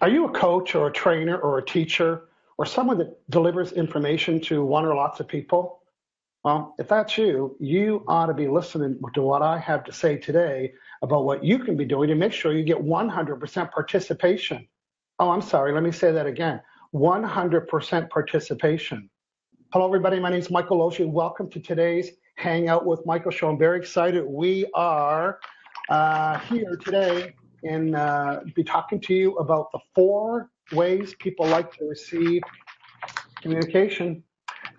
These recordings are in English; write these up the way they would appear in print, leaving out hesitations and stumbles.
Are you a coach or a trainer or a teacher or someone that delivers information to one or lots of people? Well, if that's you, you ought to be listening to what I have to say today about what you can be doing to make sure you get 100% participation. Oh, I'm sorry. Let me say that again. 100% participation. Hello, everybody. My name is Michael Logia. Welcome to today's Hangout with Michael show. I'm very excited. We are here today and be talking to you about the 4 ways people like to receive communication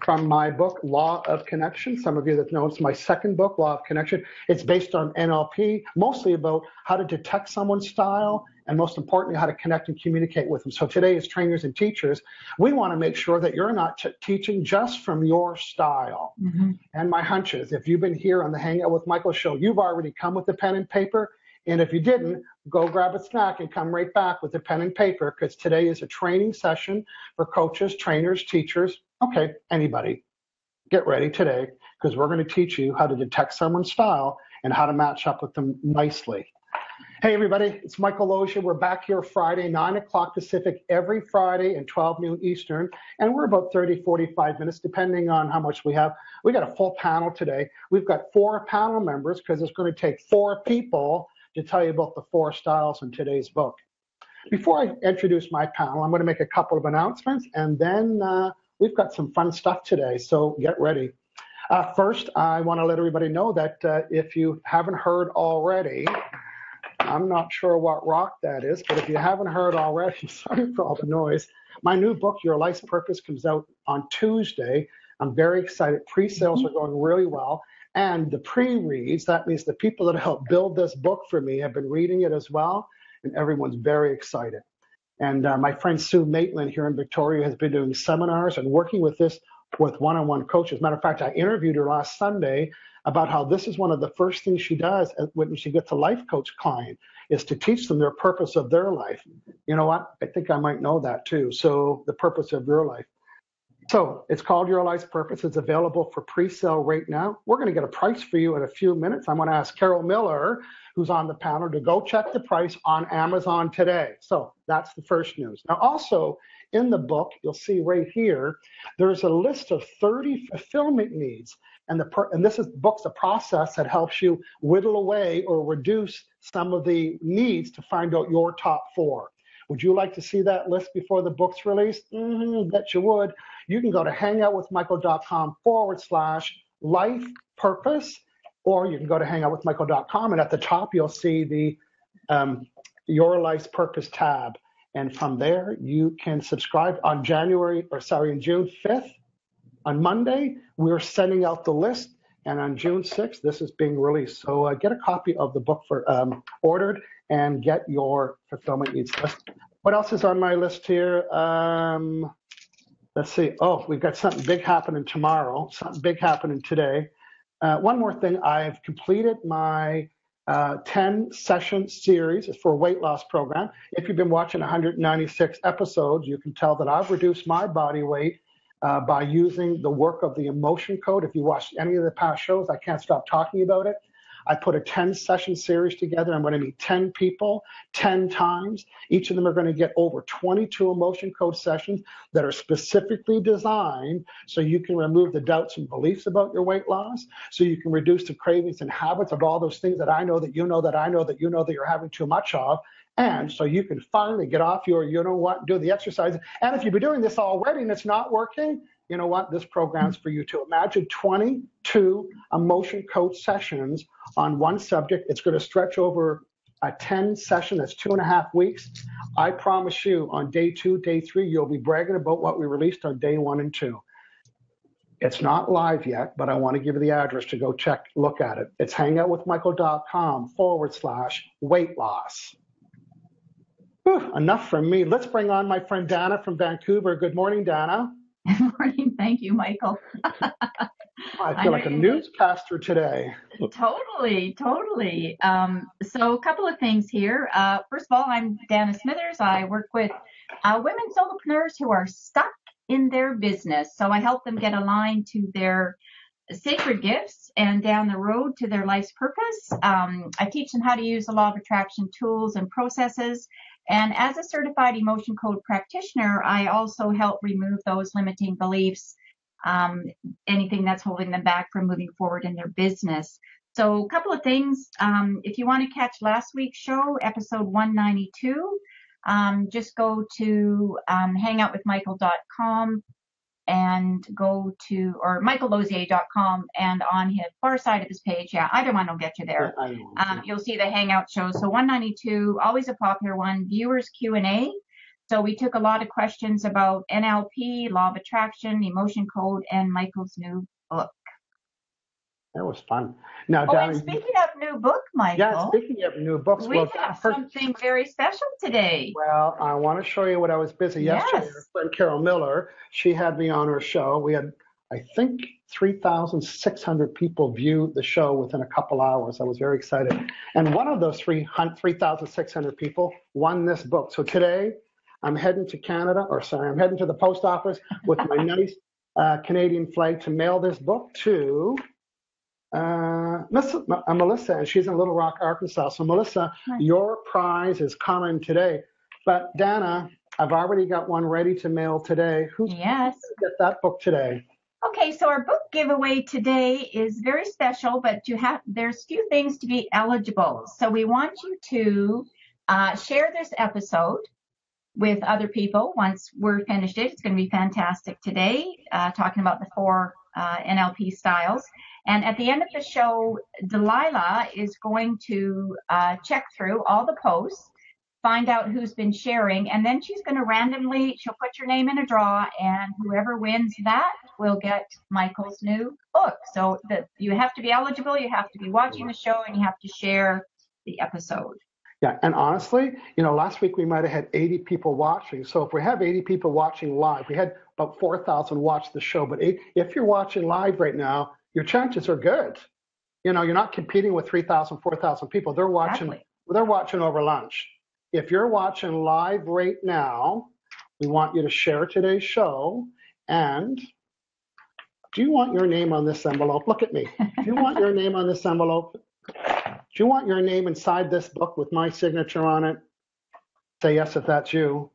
from my book, Law of Connection. Some of you that know it's my second book, Law of Connection. It's based on NLP, mostly about how to detect someone's style and most importantly, how to connect and communicate with them. So today as trainers and teachers, we want to make sure that you're not teaching just from your style. Mm-hmm. And my hunch is, if you've been here on the Hangout with Michael show, you've already come with a pen and paper. And if you didn't, go grab a snack and come right back with a pen and paper, because today is a training session for coaches, trainers, teachers, okay, anybody. Get ready today, because we're going to teach you how to detect someone's style and how to match up with them nicely. Hey, everybody, it's Michael Logia. We're back here Friday, 9 o'clock Pacific, every Friday and 12 noon Eastern. And we're about 30, 45 minutes, depending on how much we have. We got a full panel today. We've got 4 panel members, because it's going to take 4 people to tell you about the 4 styles in today's book. Before I introduce my panel, I'm going to make a couple of announcements, and then we've got some fun stuff today, so get ready. First, I want to let everybody know that if you haven't heard already, I'm not sure what rock that is, but if you haven't heard already, sorry for all the noise, my new book, Your Life's Purpose, comes out on Tuesday. I'm very excited. Pre-sales are going really well. And the pre-reads, that means the people that helped build this book for me have been reading it as well, and everyone's very excited. And my friend Sue Maitland here in Victoria has been doing seminars and working with one-on-one coaches. Matter of fact, I interviewed her last Sunday about how this is one of the first things she does when she gets a life coach client, is to teach them their purpose of their life. You know what? I think I might know that too. So the purpose of your life. So it's called Your Life's Purpose. It's available for pre-sale right now. We're going to get a price for you in a few minutes. I'm going to ask Carol Miller, who's on the panel, to go check the price on Amazon today. So that's the first news. Now, also in the book, you'll see right here, there's a list of 30 fulfillment needs. And this book's a process that helps you whittle away or reduce some of the needs to find out your top 4. Would you like to see that list before the book's released? Bet you would. You can go to hangoutwithmichael.com/life purpose, or you can go to hangoutwithmichael.com, and at the top you'll see the Your Life's Purpose tab. And from there you can subscribe on June 5th. On Monday, we're sending out the list, and on June 6th, this is being released. So get a copy of the book for ordered and get your fulfillment needs list. What else is on my list here? Let's see. Oh, we've got something big happening tomorrow, something big happening today. One more thing, I've completed my 10-session series for a weight loss program. If you've been watching 196 episodes, you can tell that I've reduced my body weight by using the work of the emotion code. If you watched any of the past shows, I can't stop talking about it. I put a 10-session series together. I'm going to meet 10 people 10 times. Each of them are going to get over 22 emotion code sessions that are specifically designed so you can remove the doubts and beliefs about your weight loss, so you can reduce the cravings and habits of all those things that I know that you know that I know that you know that you're having too much of, and so you can finally get off your do the exercise. And if you've been doing this already and it's not working, you know what? This program's for you too. Imagine 22 emotion coach sessions on one subject. It's going to stretch over a 10 session. That's 2.5 weeks. I promise you, on day 2, day 3, you'll be bragging about what we released on day 1 and 2. It's not live yet, but I want to give you the address to go look at it. It's hangoutwithmichael.com/weight loss. Whew, enough from me. Let's bring on my friend Dana from Vancouver. Good morning, Dana. Good morning. Thank you, Michael. I feel like a newscaster today. Totally. So a couple of things here. First of all, I'm Dana Smithers. I work with women solopreneurs who are stuck in their business. So I help them get aligned to their sacred gifts and down the road to their life's purpose. I teach them how to use the law of attraction tools and processes And as a certified emotion code practitioner, I also help remove those limiting beliefs, anything that's holding them back from moving forward in their business. So a couple of things. If you want to catch last week's show, episode 192, just go to hangoutwithmichael.com and go to, or michaellozier.com, and on his far side of his page, either one will get you there. You'll see the Hangout show. So 192, always a popular one, viewers Q&A. So we took a lot of questions about NLP, law of attraction, emotion code, and Michael's new book. That was fun. Now, and speaking of new book, Michael. Yeah, speaking of new books. We have something very special today. Well, I want to show you what I was busy yesterday. Our friend Carol Miller, she had me on her show. We had, I think, 3,600 people view the show within a couple hours. I was very excited. And one of those 3,600 people won this book. So today, I'm heading to I'm heading to the post office with my nice Canadian flag to mail this book to Melissa, and she's in Little Rock, Arkansas. So Melissa, your prize is coming today. But Dana, I've already got one ready to mail today. Who's going to get that book today? Okay, so our book giveaway today is very special, but there's few things to be eligible. So we want you to share this episode with other people once we're finished it. It's going to be fantastic today, talking about the 4 NLP styles. And at the end of the show, Delilah is going to check through all the posts, find out who's been sharing, and then she's going to she'll put your name in a draw, and whoever wins that will get Michael's new book. So you have to be eligible, you have to be watching the show, and you have to share the episode. Yeah, and honestly, last week we might have had 80 people watching. So if we have 80 people watching live, we had about 4,000 watch the show. But if you're watching live right now, your chances are good. You're not competing with 3,000, 4,000 people. They're watching. Exactly. They're watching over lunch. If you're watching live right now, we want you to share today's show. And do you want your name on this envelope? Look at me. Do you want your name on this envelope? Do you want your name inside this book with my signature on it? Say yes if that's you.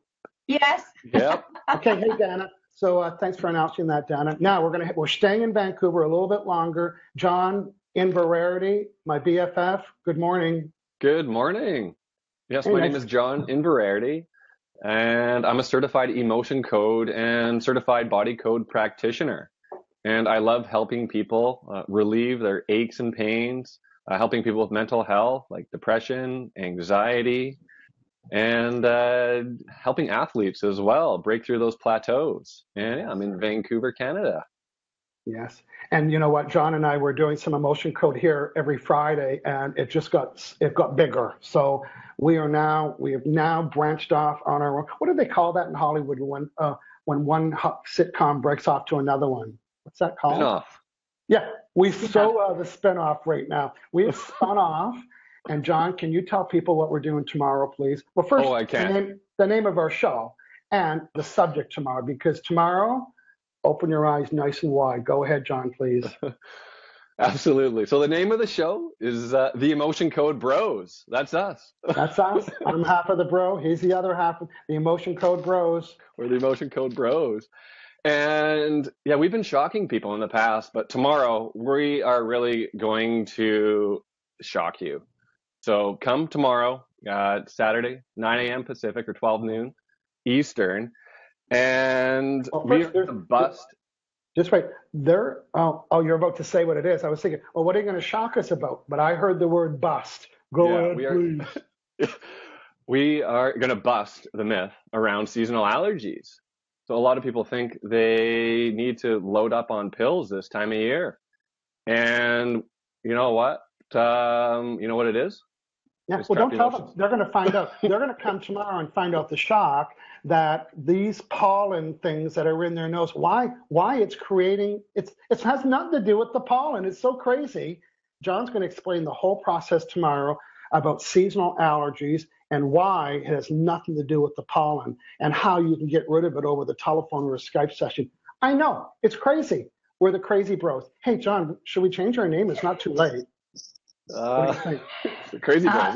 Yes. Yep. Okay. Hey, Dana. So thanks for announcing that, Dana. Now we're staying in Vancouver a little bit longer. John Inverarity, my BFF. Good morning. Good morning. Yes, my name is John Inverarity, and I'm a certified emotion code and certified body code practitioner. And I love helping people relieve their aches and pains, helping people with mental health like depression, anxiety, and helping athletes as well break through those plateaus. And I'm in Vancouver, Canada. Yes. And you know what, John and I were doing some emotion code here every Friday, and it got bigger. So we have now branched off on our own. What do they call that in Hollywood when one sitcom breaks off to another one? What's that called? Spin-off. Yeah, we the spinoff right now. We've spun off. And John, can you tell people what we're doing tomorrow, please? Well, first, I can. The name of our show and the subject tomorrow, because tomorrow, open your eyes nice and wide. Go ahead, John, please. Absolutely. So the name of the show is The Emotion Code Bros. That's us. That's us. I'm half of the bro. He's the other half of the Emotion Code Bros. We're the Emotion Code Bros. And yeah, we've been shocking people in the past, but tomorrow we are really going to shock you. So come tomorrow, Saturday, 9 a.m. Pacific or 12 noon Eastern, and we're going to bust. Just wait. You're about to say what it is. I was thinking, what are you going to shock us about? But I heard the word bust. Go ahead, please. We are going to bust the myth around seasonal allergies. So a lot of people think they need to load up on pills this time of year. And you know what? You know what it is? Yeah, well, don't tell them. They're going to find out. They're going to come tomorrow and find out the shock that these pollen things that are in their nose, why it's creating, it has nothing to do with the pollen. It's so crazy. John's going to explain the whole process tomorrow about seasonal allergies and why it has nothing to do with the pollen and how you can get rid of it over the telephone or a Skype session. I know, it's crazy. We're the Crazy Bros. Hey, John, should we change our name? It's not too late. What do you think? Crazy days,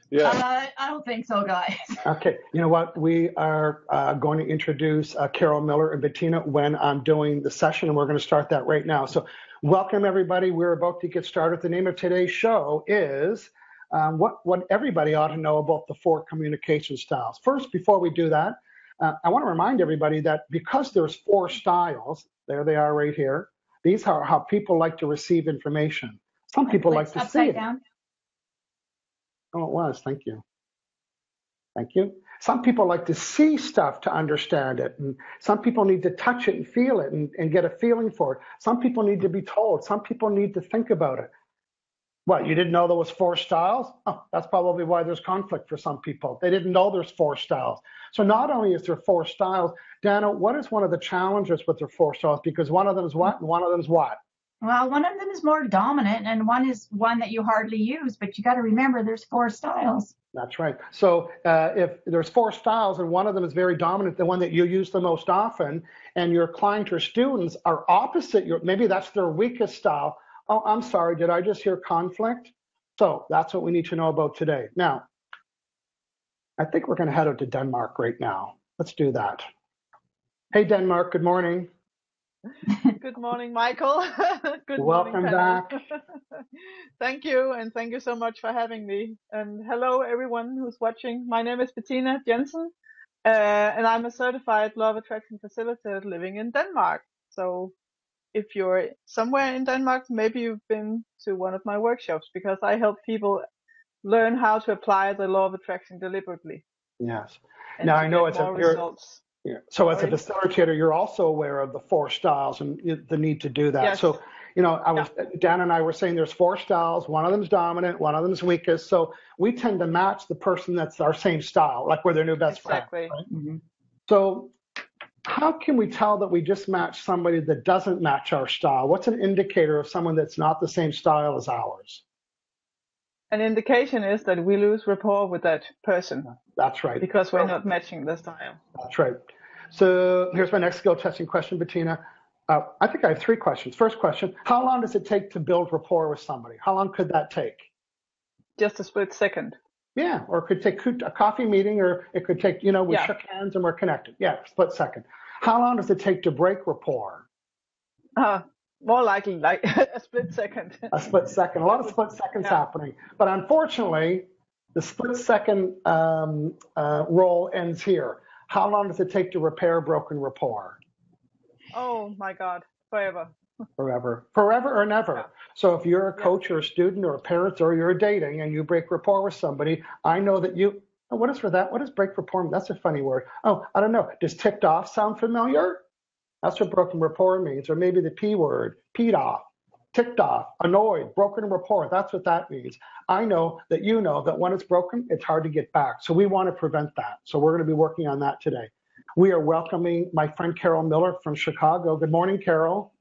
yeah. I don't think so, guys. Okay, you know what? We are going to introduce Carol Miller and Bettina when I'm doing the session, and we're going to start that right now. So welcome, everybody. We're about to get started. The name of today's show is what everybody ought to know about the 4 communication styles. First, before we do that, I want to remind everybody that because there's 4 styles, there they are right here, these are how people like to receive information. Some people like to see it. Down. Oh, it was. Thank you. Thank you. Some people like to see stuff to understand it, and some people need to touch it and feel it and get a feeling for it. Some people need to be told. Some people need to think about it. What, you didn't know there was 4 styles? Oh, that's probably why there's conflict for some people. They didn't know there's 4 styles. So not only is there 4 styles, Dana, what is one of the challenges with the 4 styles? Because one of them is what and one of them is what? Well, one of them is more dominant, and one is one that you hardly use, but you got to remember there's 4 styles. That's right. So if there's 4 styles and one of them is very dominant, the one that you use the most often, and your client or students are opposite, maybe that's their weakest style. Oh, I'm sorry, did I just hear conflict? So that's what we need to know about today. Now, I think we're going to head out to Denmark right now. Let's do that. Hey, Denmark, good morning. Good morning, Michael. Good Welcome morning, back. Thank you, and thank you so much for having me. And hello, everyone who's watching. My name is Bettina Jensen, and I'm a certified law of attraction facilitator living in Denmark. So if you're somewhere in Denmark, maybe you've been to one of my workshops, because I help people learn how to apply the law of attraction deliberately. Yes. And Now I know it's results. Yeah. So as a facilitator, you're also aware of the 4 styles and the need to do that. Yes. So, Dan and I were saying there's 4 styles. One of them's dominant, one of them's weakest. So we tend to match the person that's our same style, like we're their new best friend. Exactly. Right? Mm-hmm. So how can we tell that we just matched somebody that doesn't match our style? What's an indicator of someone that's not the same style as ours? An indication is that we lose rapport with that person. That's right. Because we're not matching the style. That's right. So here's my next skill testing question, Bettina. I think I have 3 questions. First question, how long does it take to build rapport with somebody? How long could that take? Just a split second. Yeah, or it could take a coffee meeting, or it could take, we shook hands and we're connected. Yeah, split second. How long does it take to break rapport? More likely like a split second. A split second. A lot of split seconds happening. But unfortunately, the split second role ends here. How long does it take to repair broken rapport? Oh my God, forever. Forever or never. Yeah. So if you're a coach or a student or a parent or you're dating and you break rapport with somebody, I know that what is for that? What does break rapport mean? That's a funny word. Oh, I don't know. Does ticked off sound familiar? That's what broken rapport means. Or maybe the P word, peed off, ticked off, annoyed, broken rapport. That's what that means. I know that you know that when it's broken, it's hard to get back. So we want to prevent that. So we're going to be working on that today. We are welcoming my friend Carol Miller from Chicago. Good morning, Carol.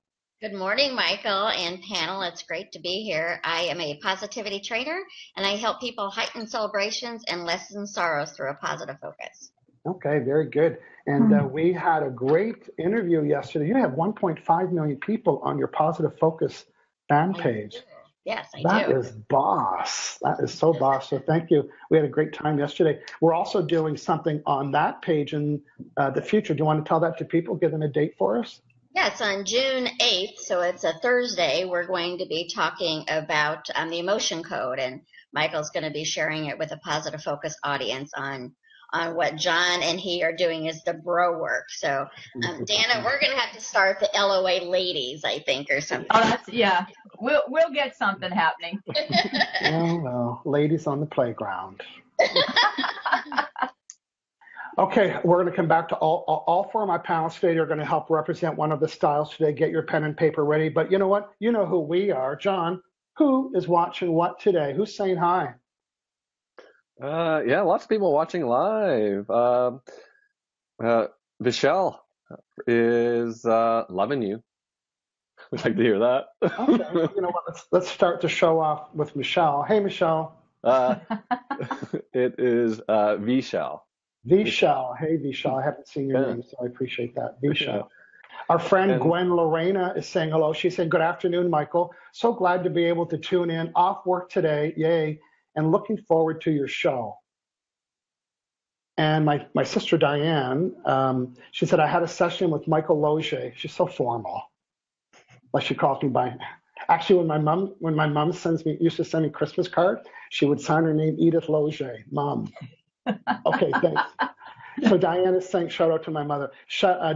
Good morning, Michael and panel. It's great to be here. I am a positivity trainer, and I help people heighten celebrations and lessen sorrows through a positive focus. Okay, very good. And we had a great interview yesterday. You have 1.5 million people on your Positive Focus fan page. Yes, I do. That is boss. That is so boss. So thank you. We had a great time yesterday. We're also doing something on that page in the future. Do you want to tell that to people? Give them a date for us? Yeah, it's on June 8th, so it's a Thursday. We're going to be talking about the emotion code, and Michael's going to be sharing it with a Positive Focus audience on what John and he are doing is the bro work. So, Dana, we're going to have to start the LOA ladies, I think, or something. Oh, we'll get something happening. Well, ladies on the playground. Okay, we're going to come back to all 4 of my panelists today are going to help represent one of the styles today. Get your pen and paper ready. But you know what? You know who we are. John, who is watching what today? Who's saying hi? Lots of people watching live. Michelle is loving you. We'd like to hear that. Okay, you know what? Let's start the show off with Michelle. Hey, Michelle. It is Vishal. Vishal. Hey, Vishal. I haven't seen your name, so I appreciate that. Vishal. Our friend Gwen Lorena is saying hello. She said, good afternoon, Michael. So glad to be able to tune in. Off work today, yay, and looking forward to your show. And my sister Diane, she said, I had a session with Michael Loge. She's so formal. Like she calls me by. Actually, when my mom used to send me Christmas card, she would sign her name Edith Loge, Mom. Okay, thanks. So Diane is saying, shout out to my mother.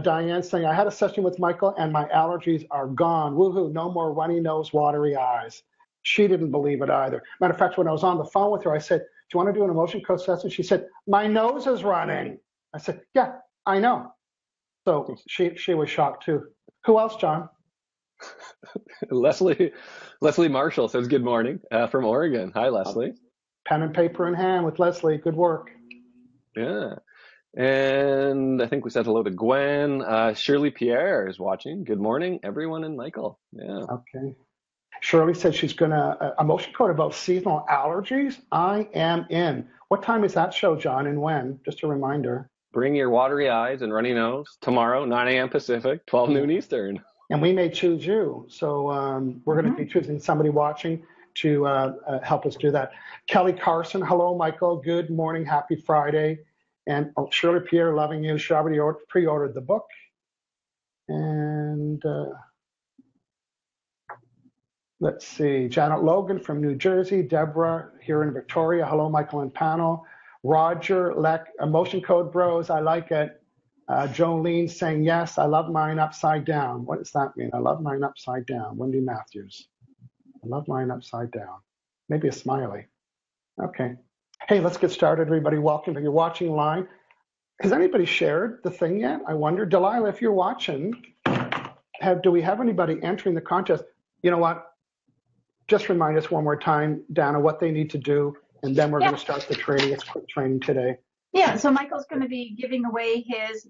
Diane's saying, I had a session with Michael and my allergies are gone. Woohoo, no more runny nose, watery eyes. She didn't believe it either. Matter of fact, when I was on the phone with her, I said, do you want to do an emotion code session? She said, my nose is running. I said, yeah, I know. So she was shocked too. Who else, John? Leslie Marshall says good morning from Oregon. Hi, Leslie. Pen and paper in hand with Leslie. Good work. Yeah. And I think we said hello to Gwen. Shirley Pierre is watching. Good morning, everyone, and Michael. Yeah. Okay. Shirley said she's going to emotion code about seasonal allergies. I am in. What time is that show, John, and when? Just a reminder. Bring your watery eyes and runny nose tomorrow, 9 a.m. Pacific, 12 noon Eastern. And we may choose you. So we're going to be choosing somebody watching to help us do that. Kelly Carson, hello, Michael. Good morning. Happy Friday. And Shirley Pierre, loving you. She already pre-ordered the book. And let's see. Janet Logan from New Jersey. Deborah here in Victoria. Hello, Michael and panel. Roger Leck, emotion code bros. I like it. Jolene saying, yes, I love mine upside down. What does that mean? I love mine upside down. Wendy Matthews. I love mine upside down. Maybe a smiley. Okay. Hey, let's get started, everybody. Welcome. If you're watching live, has anybody shared the thing yet? I wonder. Delilah, if you're watching, do we have anybody entering the contest? You know what? Just remind us one more time, Dana, what they need to do, and then we're going to start the training. It's quick training today. Yeah, so Michael's going to be giving away his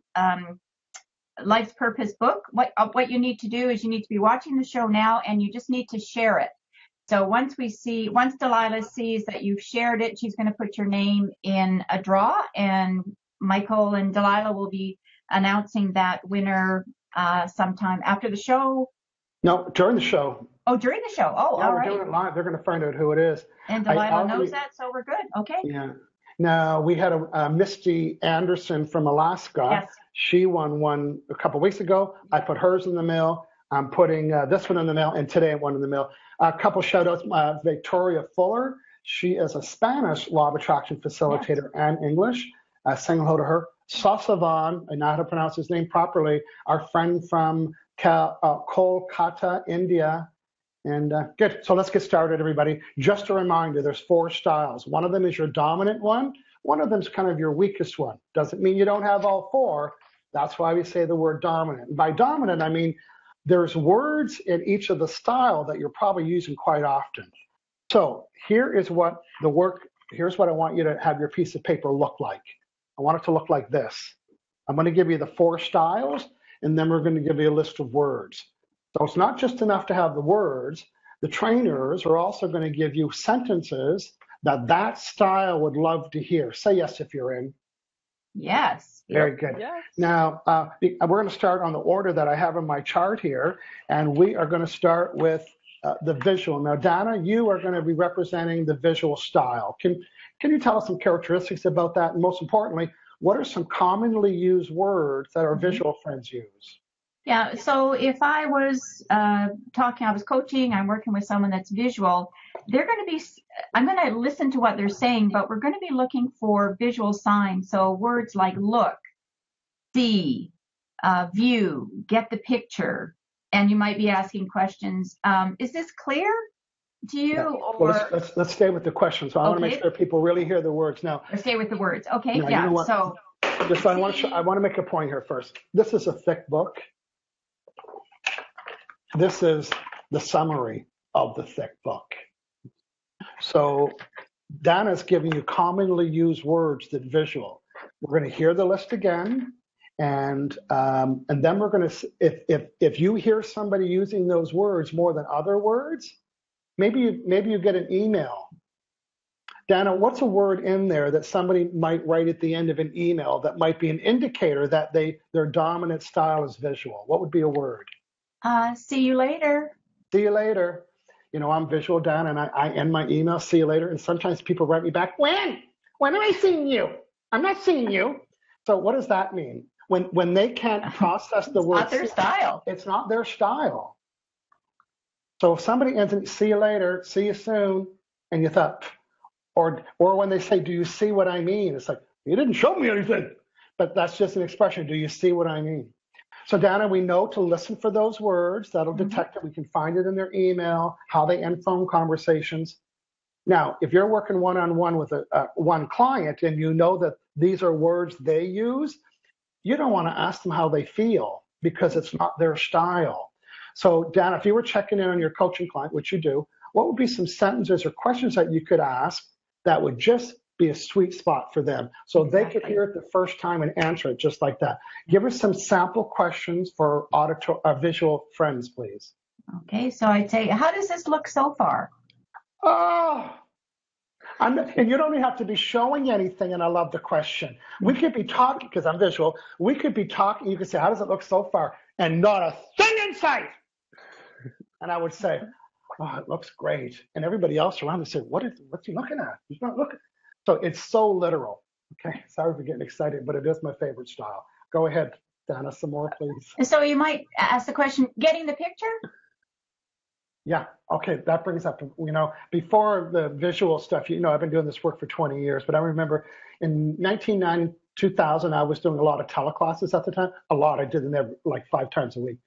Life's Purpose book. What you need to do is you need to be watching the show now, and you just need to share it. So once Delilah sees that you've shared it, she's going to put your name in a draw, and Michael and Delilah will be announcing that winner sometime after the show. No, during the show. Oh, during the show. Oh, yeah, all we're right. doing it live. They're going to find out who it is. And Delilah knows that, so we're good. Okay. Yeah. Now, we had a Misty Anderson from Alaska. Yes. She won one a couple weeks ago. I put hers in the mail. I'm putting this one in the mail, and today one in the mail. A couple shout outs. Victoria Fuller. She is a Spanish law of attraction facilitator and English. Saying hello to her. Sasavan, I know how to pronounce his name properly, our friend from Kolkata, India. And good. So let's get started, everybody. Just a reminder, there's 4 styles. One of them is your dominant one. One of them is kind of your weakest one. Doesn't mean you don't have all 4. That's why we say the word dominant. And by dominant, I mean there's words in each of the style that you're probably using quite often. So here's what I want you to have your piece of paper look like. I want it to look like this. I'm going to give you the 4 styles, and then we're going to give you a list of words. So it's not just enough to have the words. The trainers are also going to give you sentences that style would love to hear. Say yes if you're in. Yes. Very good. Yes. Now, we're going to start on the order that I have in my chart here, and we are going to start with the visual. Now, Dana, you are going to be representing the visual style. Can you tell us some characteristics about that? And most importantly, what are some commonly used words that our visual friends use? Yeah, so if I was I was coaching, I'm working with someone that's visual, I'm going to listen to what they're saying, but we're going to be looking for visual signs. So words like look, see, view, get the picture. And you might be asking questions. Is this clear to you? Yeah. Or Well, let's stay with the question. So I want to make sure people really hear the words now. Or stay with the words. Okay, Now, yeah. You know what? So I want to make a point here first. This is a thick book. This is the summary of the thick book. So Dana's giving you commonly used words that visual. We're going to hear the list again, and then we're going to, if you hear somebody using those words more than other words, maybe you get an email Dana, what's a word in there that somebody might write at the end of an email that might be an indicator that their dominant style is visual? What would be a word? See you later. See you later. You know, I'm visual, Dana, and I end my email, see you later. And sometimes people write me back, when? When am I seeing you? I'm not seeing you. So what does that mean? When they can't process the word. It's not their style. It's not their style. So if somebody ends in, see you later, see you soon, and you thought, or when they say, do you see what I mean? It's like, you didn't show me anything. But that's just an expression. Do you see what I mean? So Dana, we know to listen for those words. That'll detect it. We can find it in their email, how they end phone conversations. Now, if you're working one-on-one with one client and you know that these are words they use, you don't want to ask them how they feel because it's not their style. So Dana, if you were checking in on your coaching client, which you do, what would be some sentences or questions that you could ask that would just be a sweet spot for them so they could hear it the first time and answer it just like that? Give us some sample questions for visual friends, please. Okay, so I'd say, how does this look so far? Oh, and you don't even have to be showing anything, and I love the question. We could be talking, because I'm visual, we could be talking, you could say, how does it look so far? And not a thing in sight. And I would say, oh, it looks great. And everybody else around would say, what's he looking at? He's not looking. So it's so literal. Okay, sorry for getting excited, but it is my favorite style. Go ahead, Dana, some more, please. So you might ask the question, getting the picture? Yeah, okay, that brings up, before the visual stuff, I've been doing this work for 20 years, but I remember in 1990, 2000, I was doing a lot of teleclasses at the time. A lot, I did them like 5 times a week.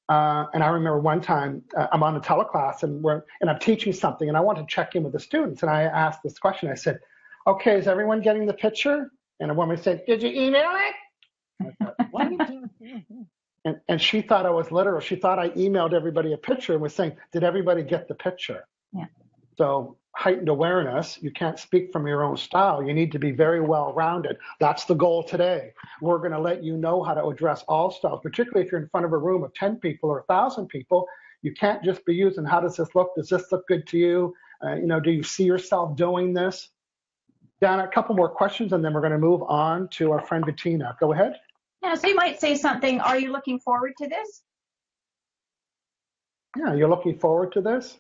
And I remember one time I'm on a teleclass and I'm teaching something and I want to check in with the students. And I asked this question, I said, okay, is everyone getting the picture? And a woman said, did you email it? I thought, what? And she thought I was literal. She thought I emailed everybody a picture and was saying, did everybody get the picture? Yeah. So heightened awareness, you can't speak from your own style. You need to be very well-rounded. That's the goal today. We're going to let you know how to address all styles, particularly if you're in front of a room of 10 people or 1,000 people. You can't just be using, how does this look? Does this look good to you? Do you see yourself doing this? Dana, a couple more questions, and then we're going to move on to our friend Bettina. Go ahead. Yeah, so you might say something, are you looking forward to this? Yeah, you're looking forward to this?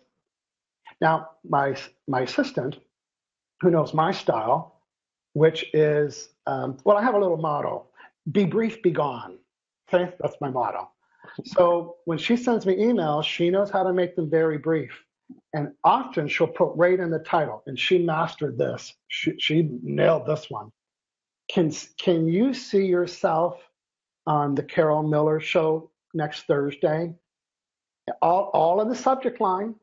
Now, my assistant, who knows my style, which is, I have a little motto, be brief, be gone. Okay, that's my motto. So when she sends me emails, she knows how to make them very brief. And often she'll put right in the title, and she mastered this. She nailed this one. Can you see yourself on the Carol Miller show next Thursday? All in the subject line.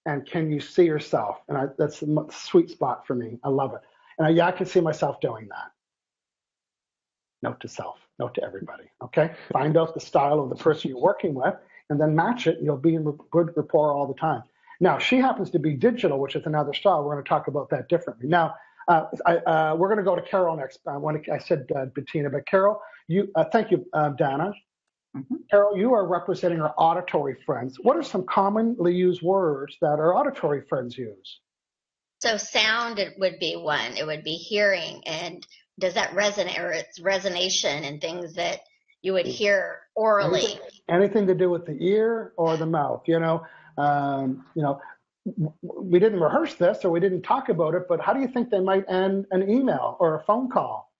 And can you see yourself? And that's a sweet spot for me. I love it. And I can see myself doing that. Note to self, note to everybody. Okay? Find out the style of the person you're working with and then match it. And you'll be in good rapport all the time. Now, she happens to be digital, which is another style. We're going to talk about that differently. Now, we're going to go to Carol next. I said Bettina, but Carol, thank you, Dana. Mm-hmm. Carol, you are representing our auditory friends. What are some commonly used words that our auditory friends use? So sound, it would be one. It would be hearing. And does that resonate, or it's resonation and things that you would hear orally? Anything to do with the ear or the mouth, we didn't rehearse this or we didn't talk about it, but how do you think they might end an email or a phone call?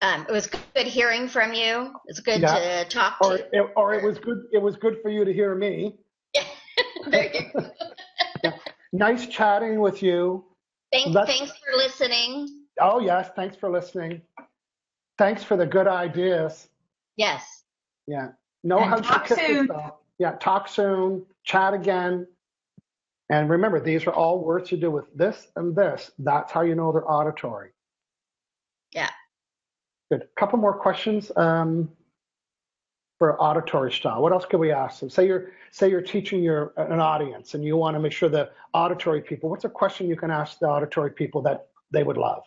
It was good hearing from you. It's good to talk to. Or it was good. It was good for you to hear me. There you go. Yeah. Nice chatting with you. Thanks for listening. Oh yes, thanks for listening. Thanks for the good ideas. Yes. Yeah. Know how to kiss yourself. Yeah. Talk soon. Chat again. And remember, these are all words to do with this and this. That's how you know they're auditory. Yeah. Good. A couple more questions for auditory style. What else could we ask them? Say you're teaching an audience and you want to make sure the auditory people. What's a question you can ask the auditory people that they would love?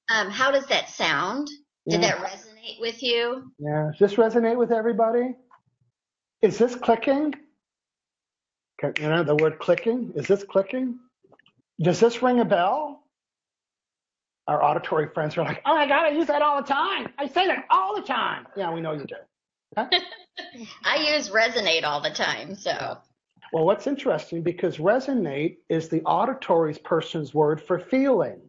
How does that sound? Did that resonate with you? Yeah. Does this resonate with everybody? Is this clicking? Okay, the word clicking. Is this clicking? Does this ring a bell? Our auditory friends are like, oh my God, I use that all the time. I say that all the time. Yeah, we know you do. Okay? I use resonate all the time, so. Well, what's interesting, because resonate is the auditory person's word for feeling.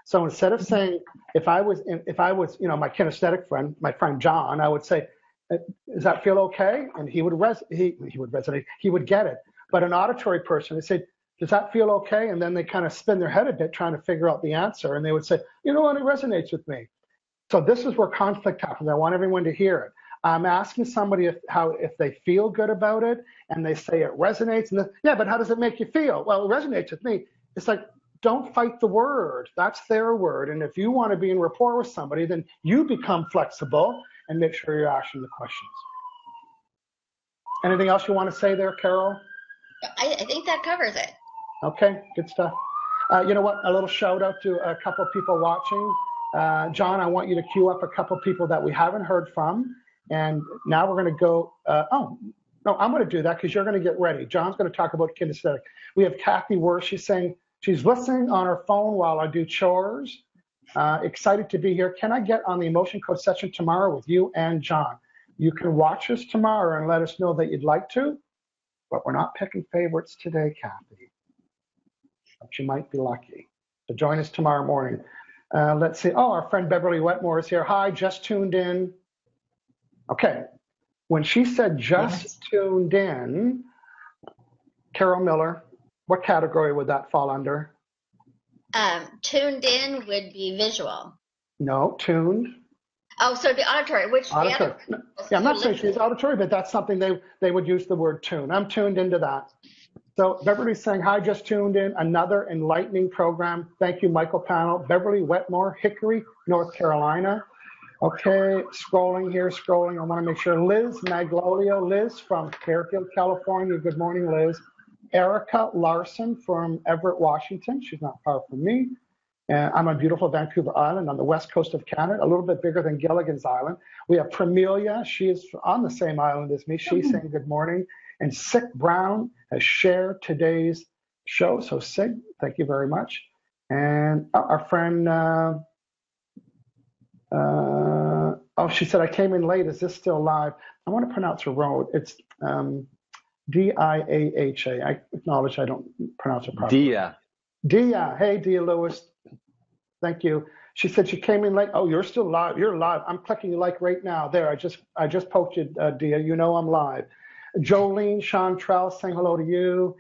So instead of saying, if I was, my kinesthetic friend, my friend John, I would say, does that feel okay? And he would resonate. He would get it. But an auditory person, they say, does that feel okay? And then they kind of spin their head a bit trying to figure out the answer. And they would say, you know what, it resonates with me. So this is where conflict happens. I want everyone to hear it. I'm asking somebody if they feel good about it, and they say it resonates. And yeah, but how does it make you feel? Well, it resonates with me. It's like, don't fight the word. That's their word. And if you want to be in rapport with somebody, then you become flexible and make sure you're asking the questions. Anything else you want to say there, Carol? I think that covers it. Okay, good stuff. You know what? A little shout out to a couple of people watching. John, I want you to queue up a couple of people that we haven't heard from. And now we're going to go. I'm going to do that because you're going to get ready. John's going to talk about kinesthetic. We have Kathy Worth. She's saying she's listening on her phone while I do chores. Excited to be here. Can I get on the emotion code session tomorrow with you and John? You can watch us tomorrow and let us know that you'd like to, but we're not picking favorites today, Kathy. But you might be lucky. So join us tomorrow morning. Let's see. Oh, our friend Beverly Wetmore is here. Hi, just tuned in. Okay. When she said just tuned in, Carol Miller, what category would that fall under? Tuned in would be visual. No, tuned. Oh, so the auditory, which auditory. I'm not saying she's auditory, but that's something they would use the word tune. I'm tuned into that. So Beverly's saying, hi, just tuned in. Another enlightening program. Thank you, Michael Panel. Beverly Wetmore, Hickory, North Carolina. Okay, scrolling. I want to make sure. Liz Maglolio, Liz from Fairfield, California. Good morning, Liz. Erica Larson from Everett, Washington. She's not far from me. I'm on beautiful Vancouver Island on the west coast of Canada, a little bit bigger than Gilligan's Island. We have Premilia. She is on the same island as me. She's saying good morning. And Sig Brown has shared today's show. So Sig, thank you very much. And our friend, she said, I came in late. Is this still live? I want to pronounce her wrong. It's Diaha. I acknowledge I don't pronounce it properly. Dia. Hey, Dia Lewis. Thank you. She said she came in late. Oh, you're still live. You're live. I'm clicking like right now. There, I just poked you, Dia. You know I'm live. Jolene Chantrell saying hello to you.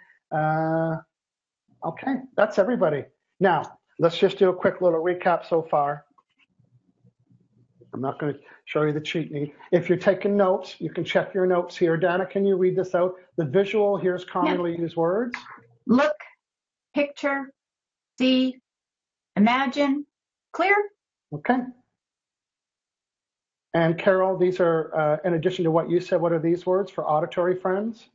Okay, that's everybody. Now, let's just do a quick little recap so far. I'm not going to show you the cheat sheet. If you're taking notes, you can check your notes here. Dana, can you read this out? The visual, here's commonly used words. Look, picture, see, imagine, clear. Okay. And Carol, these are, in addition to what you said, what are these words for auditory friends?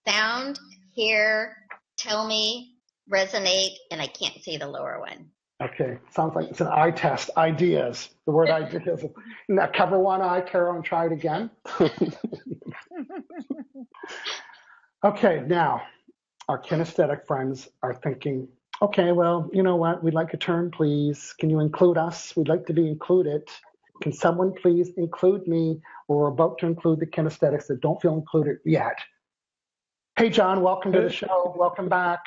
Sound, hear, tell me, resonate, and I can't see the lower one. Okay, sounds like it's an eye test. Ideas. The word ideas. Now cover one eye, Carol, and try it again. Okay, now our kinesthetic friends are thinking, okay, well, you know what? We'd like a turn, please. Can you include us? We'd like to be included. Can someone please include me? We're about to include the kinesthetics that don't feel included yet. Hey, John, welcome to the show. Welcome back.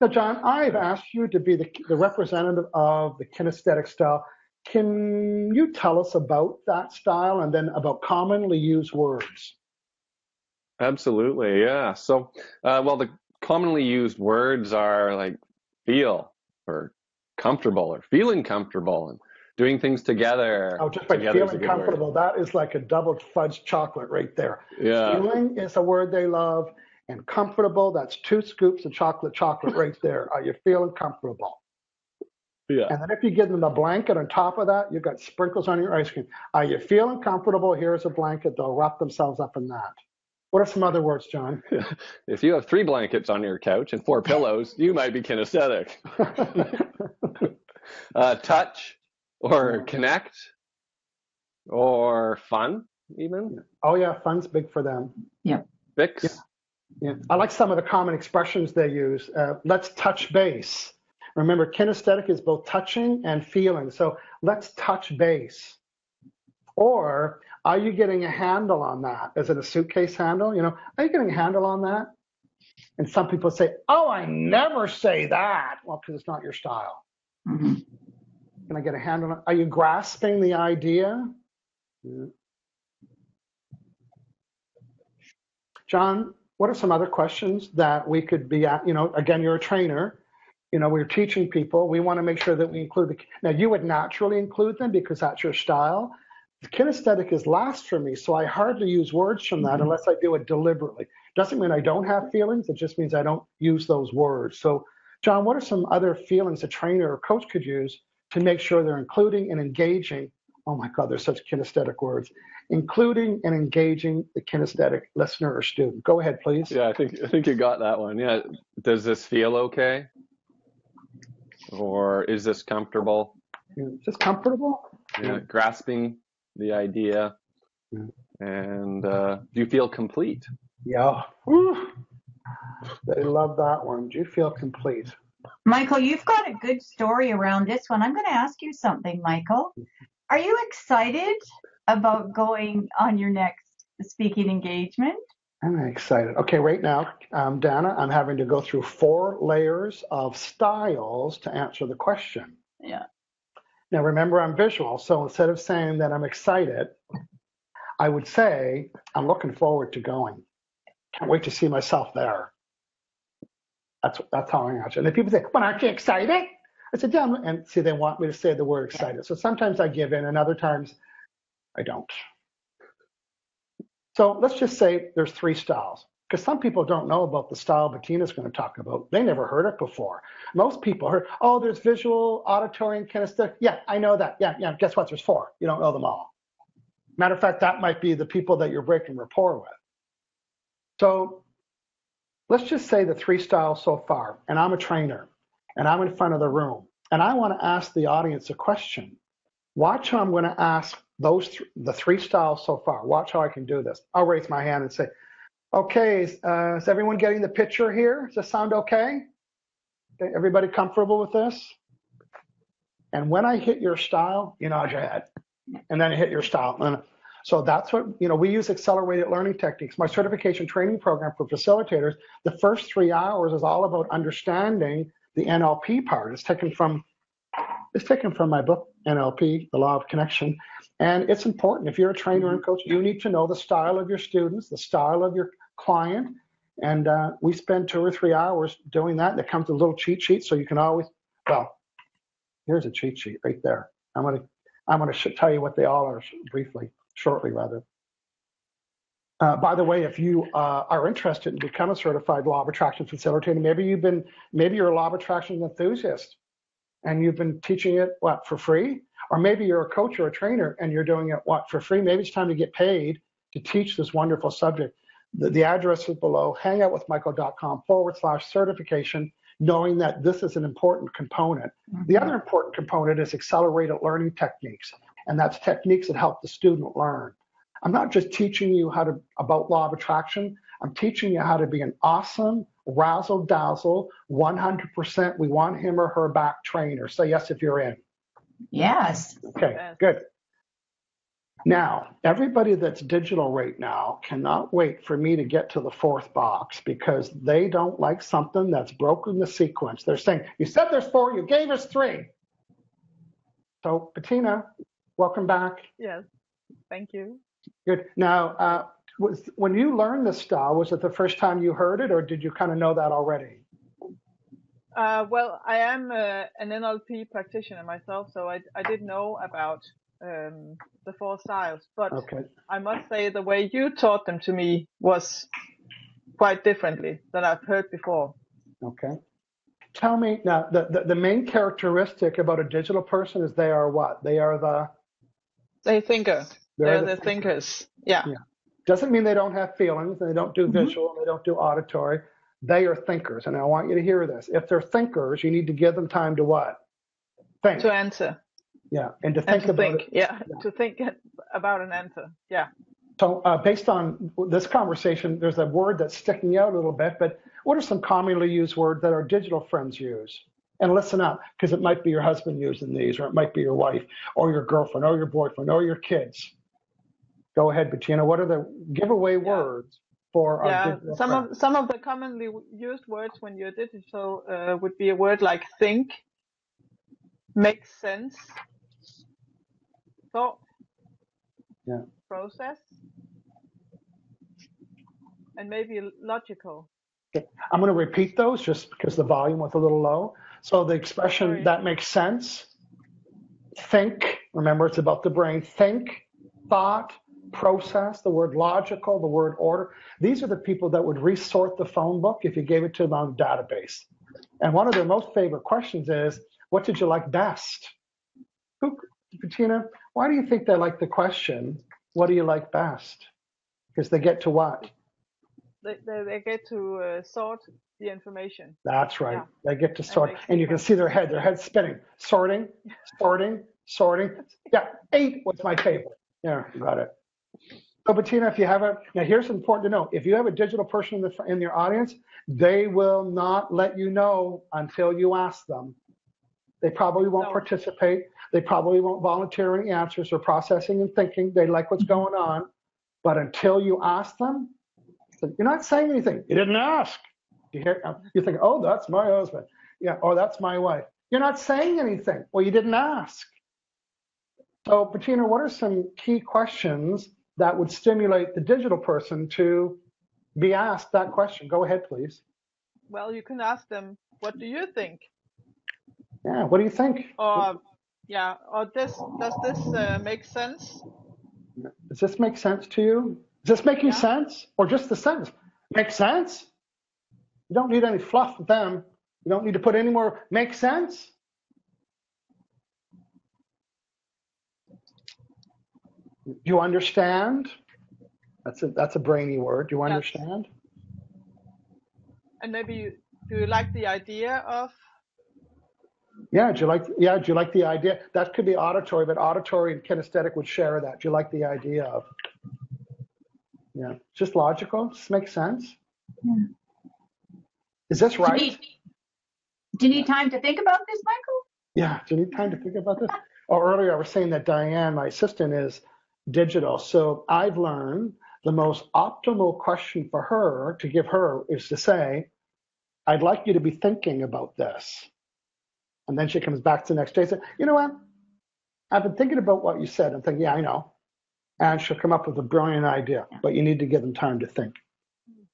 So, John, I've asked you to be the representative of the kinesthetic style. Can you tell us about that style and then about commonly used words? Absolutely, yeah. So, the commonly used words are like feel or comfortable or feeling comfortable and doing things together. Oh, just by feeling comfortable, that is like a double fudge chocolate right there. Yeah. Feeling is a word they love. And comfortable, that's 2 scoops of chocolate right there. Are you feeling comfortable? Yeah. And then if you give them a blanket on top of that, you've got sprinkles on your ice cream. Are you feeling comfortable? Here's a blanket. They'll wrap themselves up in that. What are some other words, John? If you have 3 blankets on your couch and 4 pillows, you might be kinesthetic. Touch or connect or fun even. Oh, yeah, fun's big for them. Yeah. Fix. Yeah. Yeah. I like some of the common expressions they use. Let's touch base. Remember, kinesthetic is both touching and feeling. So let's touch base. Or are you getting a handle on that? Is it a suitcase handle? Are you getting a handle on that? And some people say, oh, I never say that. Well, because it's not your style. Mm-hmm. Can I get a handle on it? Are you grasping the idea? Yeah. John, what are some other questions that we could be at? Again, you're a trainer. We're teaching people. We want to make sure that we include now you would naturally include them because that's your style. The kinesthetic is last for me, so I hardly use words from that unless I do it deliberately. Doesn't mean I don't have feelings. It just means I don't use those words. So, John, what are some other feelings a trainer or coach could use to make sure they're including and engaging? Oh my God, there's such kinesthetic words. Including and engaging the kinesthetic listener or student. Go ahead, please. Yeah, I think you got that one. Yeah. Does this feel okay? Or is this comfortable? Is this comfortable? Yeah. Grasping the idea. Yeah. And do you feel complete? Yeah. Woo. They love that one. Do you feel complete? Michael, you've got a good story around this one. I'm going to ask you something, Michael. Are you excited about going on your next speaking engagement? I'm excited. Okay, right now, Dana, I'm having to go through 4 layers of styles to answer the question. Yeah. Now, remember, I'm visual, so instead of saying that I'm excited, I would say I'm looking forward to going. Can't wait to see myself there. That's how I answer. And then people say, well, aren't you excited? I said, yeah. And see, they want me to say the word excited. So sometimes I give in, and other times I don't. So let's just say there's 3 styles, because some people don't know about the style Bettina's going to talk about. They never heard it before. Most people heard, oh, there's visual, auditory, and kinesthetic. Yeah, I know that. Yeah. Guess what? There's 4. You don't know them all. Matter of fact, that might be the people that you're breaking rapport with. So let's just say the 3 styles so far, and I'm a trainer, and I'm in front of the room, and I want to ask the audience a question. Watch how I'm going to ask the 3 styles so far. Watch how I can do this. I'll raise my hand and say, okay, is everyone getting the picture here? Does this sound okay? Everybody comfortable with this? And when I hit your style, you nod your head. And then I hit your style. And so that's what, we use accelerated learning techniques. My certification training program for facilitators, the first 3 hours is all about understanding the NLP part. It's taken from my book, NLP, The Law of Connection. And it's important. If you're a trainer and coach, you need to know the style of your students, the style of your client. And we spend 2 or 3 hours doing that. There comes a little cheat sheet, so you can always, here's a cheat sheet right there. I'm going to tell you what they all are shortly. By the way, if you are interested in becoming a certified law of attraction facilitator, maybe you're a law of attraction enthusiast and you've been teaching it, for free? Or maybe you're a coach or a trainer and you're doing it, for free? Maybe it's time to get paid to teach this wonderful subject. The address is below, hangoutwithmichael.com/certification, knowing that this is an important component. Mm-hmm. The other important component is accelerated learning techniques, and that's techniques that help the student learn. I'm not just teaching you about law of attraction. I'm teaching you how to be an awesome, razzle-dazzle, 100% we want him or her back trainer. Say yes if you're in. Yes. Okay, good. Now, everybody that's digital right now cannot wait for me to get to the 4th box because they don't like something that's broken the sequence. They're saying, you said there's 4, you gave us 3. So, Bettina, welcome back. Yes, thank you. Good. Now, when you learned this style, was it the first time you heard it, or did you kind of know that already? Well, I am an NLP practitioner myself, so I did know about the 4 styles, but okay. I must say the way you taught them to me was quite differently than I've heard before. Okay. Tell me now, the main characteristic about a digital person is they are what? They're the thinkers. Yeah. Doesn't mean they don't have feelings and they don't do visual and they don't do auditory. They are thinkers, and I want you to hear this. If they're thinkers, you need to give them time to what? Think. To answer. Yeah, and to think about it. Yeah, to think about an answer. Yeah. So based on this conversation, there's a word that's sticking out a little bit, but what are some commonly used words that our digital friends use? And listen up, because it might be your husband using these, or it might be your wife, or your girlfriend, or your boyfriend, or your kids. Go ahead, Bettina. What are the giveaway words for our digital friends? Some of the commonly used words when you're digital would be a word like think, make sense, thought, process, and maybe logical. Okay. I'm going to repeat those just because the volume was a little low. So the expression that makes sense, think, remember it's about the brain, think, thought, process, the word logical, the word order. These are the people that would resort the phone book if you gave it to them on a database. And one of their most favorite questions is, what did you like best? Bettina, why do you think they like the question, what do you like best? Because they get to what? They get to sort the information. That's right. Yeah. They get to sort. And you can see their head's spinning. Sorting. Yeah, 8 was my favorite. Yeah, got it. So Bettina, if you have now here's important to know. If you have a digital person in your audience, they will not let you know until you ask them. They probably won't participate. They probably won't volunteer any answers or processing and thinking. They like what's going on. But until you ask them, you're not saying anything. You didn't ask. You think, oh, that's my husband. Yeah, or that's my wife. You're not saying anything. Well, you didn't ask. So, Bettina, what are some key questions that would stimulate the digital person to be asked that question? Go ahead, please. Well, you can ask them, what do you think? Yeah, what do you think? Or does this make sense? Does this make sense to you? Is this making sense? Or just the sentence? Make sense? You don't need any fluff with them. You don't need to put any more make sense. Do you understand? That's a brainy word. Do you understand? And maybe do you like the idea of? Yeah, do you like the idea? That could be auditory, but auditory and kinesthetic would share that. Do you like the idea of? Yeah, just logical. Just makes sense. Yeah. Is this right? Do you need time to think about this, Michael? Yeah, do you need time to think about this? Earlier I was saying that Diane, my assistant, is digital. So I've learned the most optimal question for her to give her is to say, I'd like you to be thinking about this. And then she comes back to the next day and says, you know what? I've been thinking about what you said. I'm thinking, yeah, I know. And she'll come up with a brilliant idea, but you need to give them time to think.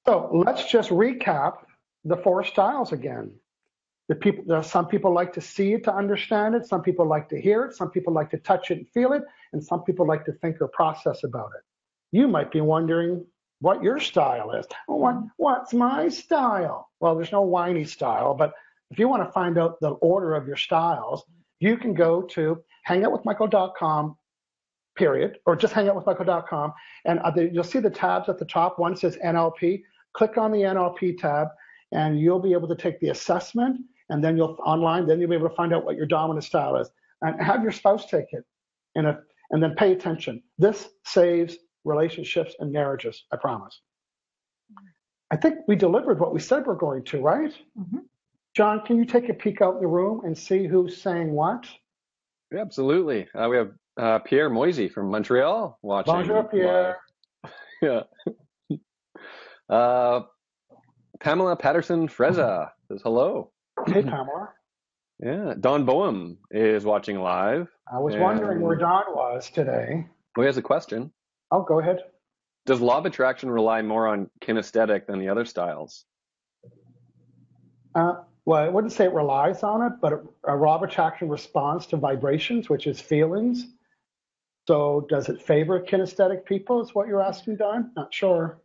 So let's just recap the 4 styles again. Some people like to see it to understand it. Some people like to hear it. Some people like to touch it and feel it. And some people like to think or process about it. You might be wondering what your style is. What's my style? Well, there's no whiny style, but if you want to find out the order of your styles, you can go to hangoutwithmichael.com, period, or just hangoutwithmichael.com, and you'll see the tabs at the top. One says NLP. Click on the NLP tab, and you'll be able to take the assessment, and then you'll be able to find out what your dominant style is. And have your spouse take it, and then pay attention. This saves relationships and marriages, I promise. I think we delivered what we said we're going to, right? Mm-hmm. John, can you take a peek out in the room and see who's saying what? Yeah, absolutely. We have Pierre Moisey from Montreal watching. Bonjour, Pierre. Yeah. Pamela Patterson Freza says hello. Hey, Pamela. Yeah. Don Boehm is watching live. I was wondering where Don was today. Well, he has a question. Oh, go ahead. Does law of attraction rely more on kinesthetic than the other styles? Well, I wouldn't say it relies on it, but a law of attraction responds to vibrations, which is feelings. So does it favor kinesthetic people is what you're asking, Don? Not sure.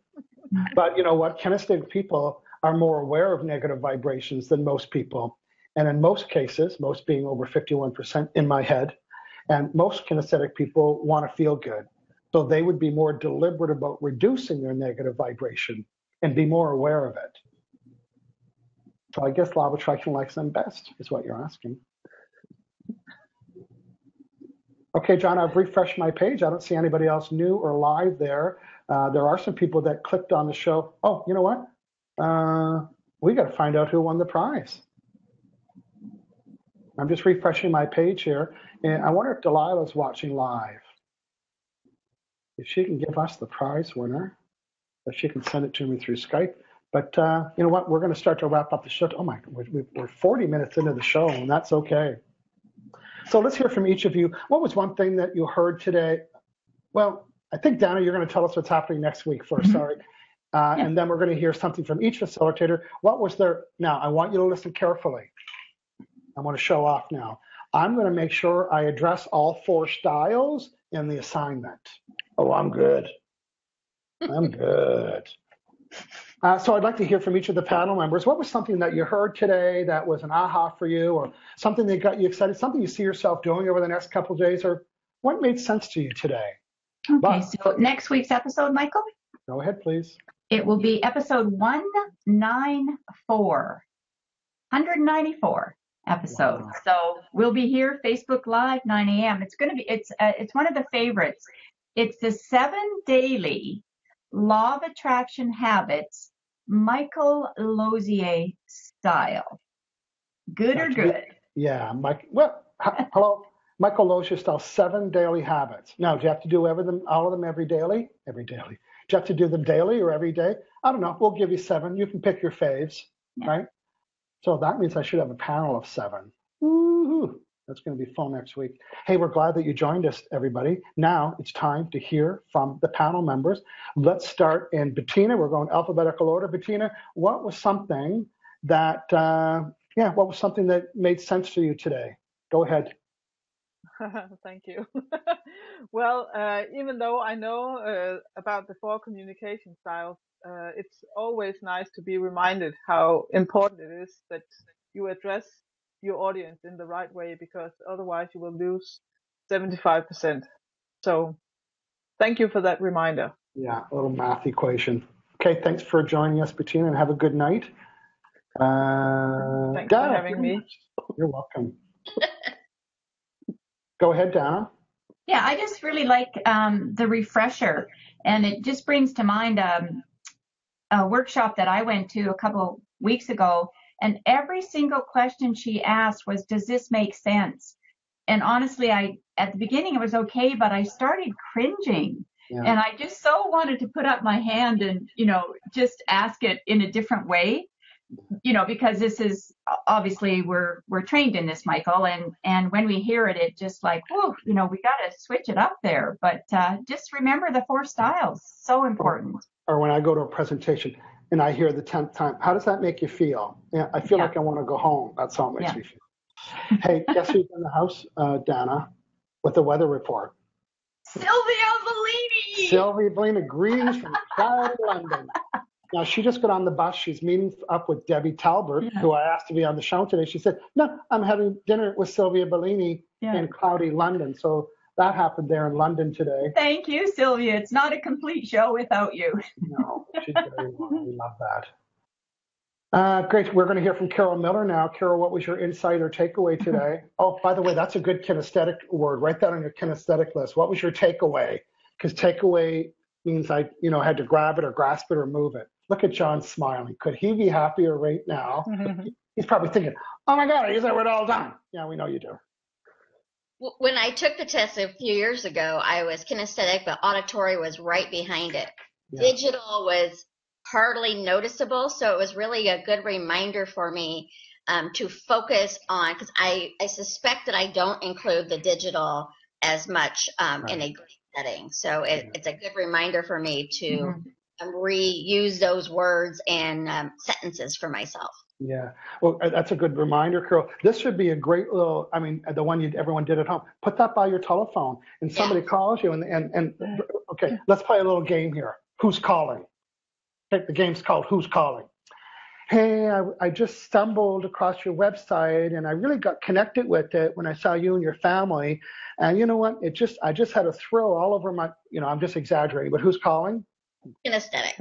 But you know what? Kinesthetic people are more aware of negative vibrations than most people. And in most cases, most being over 51% in my head, and most kinesthetic people want to feel good. So they would be more deliberate about reducing their negative vibration and be more aware of it. So I guess law of attraction likes them best, is what you're asking. Okay, John, I've refreshed my page. I don't see anybody else new or live there. There are some people that clicked on the show. Oh, you know what? We got to find out who won the prize. I'm just refreshing my page here, and I wonder if Delilah's watching live. If she can give us the prize winner, if she can send it to me through Skype. But you know what? We're going to start to wrap up the show. Oh my, we're 40 minutes into the show, and that's okay. So let's hear from each of you. What was one thing that you heard today? Well, I think, Dana, you're going to tell us what's happening next week first, sorry. And then we're going to hear something from each facilitator. What was their, now I want you to listen carefully. I want to show off now. I'm going to make sure I address all 4 styles in the assignment. Oh, I'm good. I'm good. So I'd like to hear from each of the panel members. What was something that you heard today that was an aha for you, or something that got you excited, something you see yourself doing over the next couple of days, or what made sense to you today? Okay, so next week's episode, Michael? Go ahead, please. It will be episode 194. 194 episodes. Wow. So we'll be here, Facebook Live, 9 a.m. It's going to be, it's one of the favorites. It's the 7 daily Law of Attraction habits, Michael Lozier style. Good or good? Yeah, Mike. Well, hello, Michael Lozier style, 7 daily habits. Now, do you have to do all of them every daily? Every daily. Do you have to do them daily or every day? I don't know. We'll give you 7. You can pick your faves, right? So that means I should have a panel of 7. Woo-hoo. That's going to be fun next week. Hey, we're glad that you joined us, everybody. Now it's time to hear from the panel members. Let's start in Bettina. We're going alphabetical order. Bettina, what was something that, what was something that made sense to you today? Go ahead. Thank you. Well, even though I know about the 4 communication styles, it's always nice to be reminded how important it is that you address your audience in the right way, because otherwise you will lose 75%. So thank you for that reminder. Yeah, a little math equation. Okay, thanks for joining us, Bettina, and have a good night. Thanks for having me. You're welcome. Go ahead, Dana. Yeah, I just really like the refresher, and it just brings to mind a workshop that I went to a couple weeks ago, and every single question she asked was, does this make sense? And honestly, at the beginning it was okay, but I started cringing. Yeah. And I just so wanted to put up my hand and, just ask it in a different way, because this is obviously we're trained in this, Michael. And when we hear it, it just like, whoa, we got to switch it up there. But just remember the 4 styles. So important. Or when I go to a presentation and I hear the 10th time, how does that make you feel? Yeah, I feel like I want to go home. That's how it makes me feel. Hey, guess who's in the house, Dana, with the weather report? Sylvia Bellini. Sylvia Bellini, greetings from Cloud, London. Now, she just got on the bus. She's meeting up with Debbie Talbert, who I asked to be on the show today. She said, no, I'm having dinner with Sylvia Bellini in cloudy London. So that happened there in London today. Thank you, Sylvia. It's not a complete show without you. No, she's very well. We love that. Great. We're going to hear from Carol Miller now. Carol, what was your insight or takeaway today? Oh, by the way, that's a good kinesthetic word. Write that on your kinesthetic list. What was your takeaway? Because takeaway means I had to grab it or grasp it or move it. Look at John smiling. Could he be happier right now? He's probably thinking, oh my God, is that what all done? Yeah, we know you do. When I took the test a few years ago, I was kinesthetic, but auditory was right behind it. Yeah. Digital was hardly noticeable, so it was really a good reminder for me to focus on, because I suspect that I don't include the digital as much in a group setting. So it's a good reminder for me to reuse those words and sentences for myself. Yeah, well, that's a good reminder, Carol. This should be a great little, the one everyone did at home. Put that by your telephone, and somebody calls you, and okay, let's play a little game here. Who's calling? Okay, the game's called Who's Calling. Hey, I just stumbled across your website, and I really got connected with it when I saw you and your family. And you know what? I just had a thrill all over my, I'm just exaggerating, but who's calling? Kinesthetic.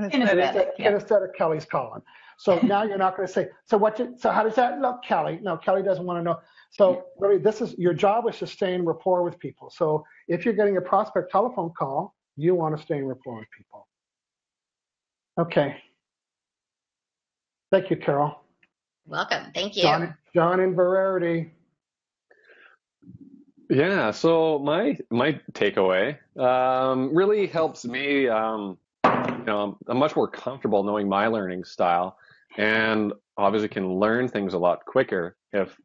Kinesthetic Kelly's calling. So now you're not going to say, so how does that look, Kelly? No, Kelly doesn't want to know. So really, your job is to stay in rapport with people. So if you're getting a prospect telephone call, you want to stay in rapport with people. Okay. Thank you, Carol. Welcome. Thank you. John in Verarity. Yeah, so my takeaway really helps me. I'm much more comfortable knowing my learning style, and obviously can learn things a lot quicker if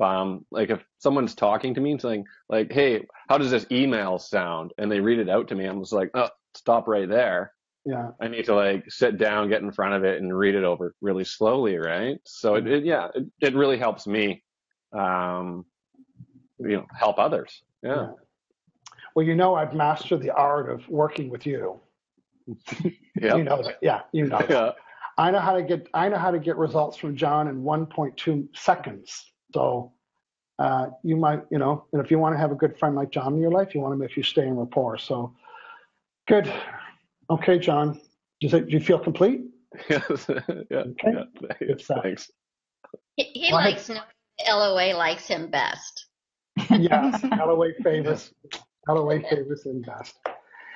if someone's talking to me and saying like, "Hey, how does this email sound?" and they read it out to me, I'm just like, "Oh, stop right there." Yeah. I need to sit down, get in front of it, and read it over really slowly, right? So it really helps me, help others. Yeah. Well, I've mastered the art of working with you. Yep. You know that. Yeah, you know that. Yeah. I know how to get results from John in 1.2 seconds. So you might, and if you want to have a good friend like John in your life, you want to make sure you stay in rapport. So good. Okay, John. Do you feel complete? Yes. Yeah. Okay. Yeah. Thanks. He likes knowing LOA likes him best. Yes, LOA favors him best.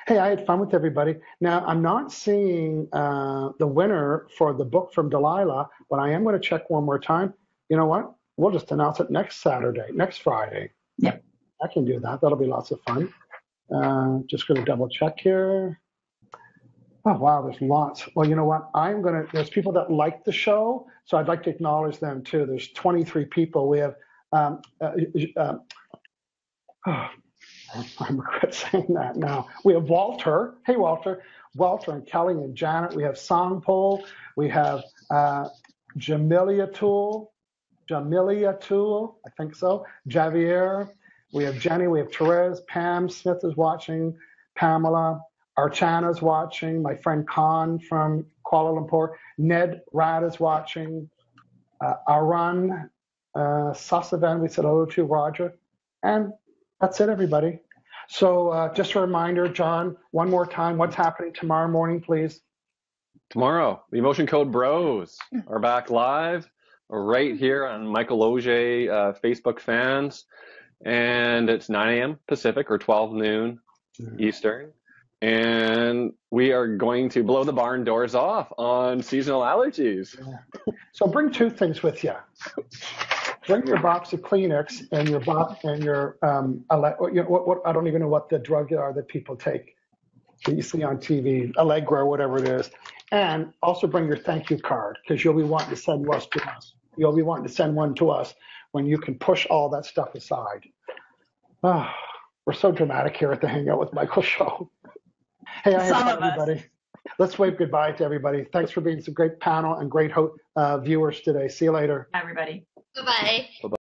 Hey, I had fun with everybody. Now, I'm not seeing the winner for the book from Delilah, but I am going to check one more time. You know what? We'll just announce it next Friday. Yep. I can do that. That'll be lots of fun. Just going to double check here. Oh, wow, there's lots. Well, you know what? There's people that like the show, so I'd like to acknowledge them too. There's 23 people. We have, I regret saying that now. We have Walter. Hey, Walter and Kelly and Janet. We have Songpol. We have Jamilia Tool, I think so. Javier. We have Jenny. We have Therese. Pam Smith is watching. Pamela. Archana's watching. My friend Khan from Kuala Lumpur. Ned Rad is watching. Arun Sasavan, we said hello to. Roger. And that's it, everybody. So just a reminder, John, one more time, what's happening tomorrow morning, please? Tomorrow, the Emotion Code Bros are back live right here on Michael Auger Facebook fans. And it's 9 a.m. Pacific or 12 noon Eastern. And we are going to blow the barn doors off on seasonal allergies. Yeah. So bring two things with you. Bring your box of Kleenex and your I don't even know what the drug are that people take that you see on TV, Allegra or whatever it is. And also bring your thank you card, because you'll be wanting to send one to us. You'll be wanting to send one to us when you can push all that stuff aside. We're so dramatic here at the Hangout with Michael show. Hey, I have everybody. Let's wave goodbye to everybody. Thanks for being some great panel and great viewers today. See you later. Everybody. Bye-bye.